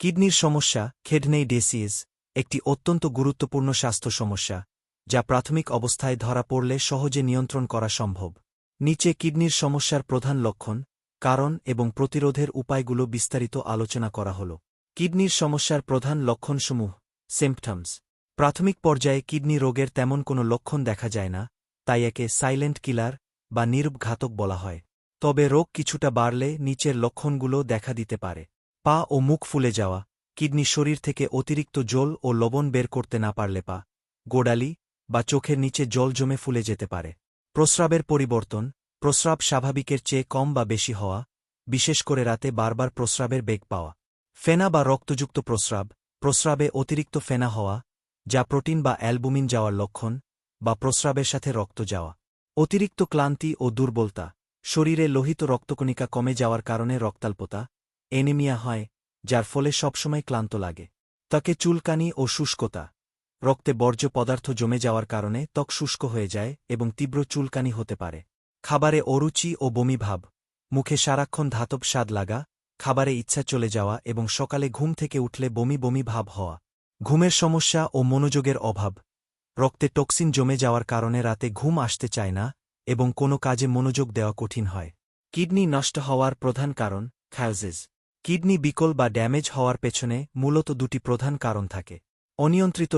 কিডনির সমস্যা kidney disease একটি অত্যন্ত গুরুত্বপূর্ণ স্বাস্থ্য সমস্যা যা প্রাথমিক অবস্থায় ধরা পড়লে সহজে নিয়ন্ত্রণ করা সম্ভব। নিচে কিডনির সমস্যার প্রধান লক্ষণ, কারণ এবং প্রতিরোধের উপায়গুলো বিস্তারিত আলোচনা করা হল। কিডনির সমস্যার প্রধান লক্ষণসমূহ সিম্পটমস। প্রাথমিক পর্যায়ে কিডনি রোগের তেমন কোনো লক্ষণ দেখা যায় না, তাই একে সাইলেন্ট কিলার বা নীরব ঘাতক বলা হয়। তবে রোগ কিছুটা বাড়লে নিচের লক্ষণগুলো দেখা দিতে পারে। পা ও মুখ ফুলে যাওয়া, কিডনি শরীর থেকে অতিরিক্ত জল ও লবণ বের করতে না পারলে পা, গোড়ালি বা চোখের নিচে জল জমে ফুলে যেতে পারে। প্রস্রাবের পরিবর্তন, প্রস্রাব স্বাভাবিকের চেয়ে কম বা বেশি হওয়া, বিশেষ করে রাতে বারবার প্রস্রাবের বেগ পাওয়া। ফেনা বা রক্তযুক্ত প্রস্রাব, প্রস্রাবে অতিরিক্ত ফেনা হওয়া, যা প্রোটিন বা অ্যালবুমিন যাওয়ার লক্ষণ, বা প্রস্রাবের সাথে রক্ত যাওয়া। অতিরিক্ত ক্লান্তি ও দুর্বলতা, শরীরে লোহিত রক্তকণিকা কমে যাওয়ার কারণে রক্তাল্পতা, অ্যানিমিয়া হয়, যার ফলে সবসময় ক্লান্ত লাগে। ত্বকে চুলকানি ও শুষ্কতা, রক্তে বর্জ্য পদার্থ জমে যাওয়ার কারণে ত্বক শুষ্ক হয়ে যায় এবং তীব্র চুলকানি হতে পারে। খাবারে অরুচি ও বমি ভাব, মুখে সারাক্ষণ ধাতব স্বাদ লাগা, খাবারে ইচ্ছা চলে যাওয়া এবং সকালে ঘুম থেকে উঠলে বমি বমি ভাব হওয়া। ঘুমের সমস্যা ও মনোযোগের অভাব, রক্তে টক্সিন জমে যাওয়ার কারণে রাতে ঘুম আসতে চায় না এবং কোনো কাজে মনোযোগ দেওয়া কঠিন হয়। কিডনি নষ্ট হওয়ার প্রধান কারণ কজেস। কিডনি বিকল বা ড্যামেজ হওয়ার পেছনে মূলত দুটি প্রধান কারণ থাকে। অনিয়ন্ত্রিত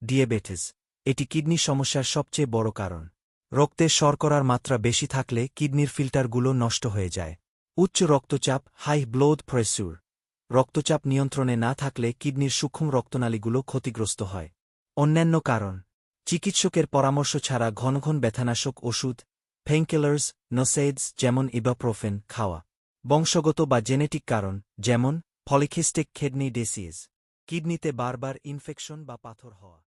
ডিয়াবেটিস, এটি কিডনি সমস্যার সবচেয়ে বড় কারণ। রক্তে শর্করার মাত্রা বেশি থাকলে কিডনির ফিল্টারগুলো নষ্ট হয়ে যায়। উচ্চ রক্তচাপ হাই ব্লাড প্রেসার, রক্তচাপ নিয়ন্ত্রণে না থাকলে কিডনির সূক্ষ্ম রক্তনালীগুলো ক্ষতিগ্রস্ত হয়। অন্যান্য কারণ, চিকিৎসকের পরামর্শ ছাড়া ঘন ঘন ব্যথানাশক ওষুধ পেইনকিলার্স নসেডস যেমন ইবাপ্রোফেন খাওয়া। বংশগত বা জেনেটিক কারণ, যেমন পলিকিস্টিক কিডনি ডিজিজ, কিডনিতে বারবার ইনফেকশন বা পাথর হওয়া।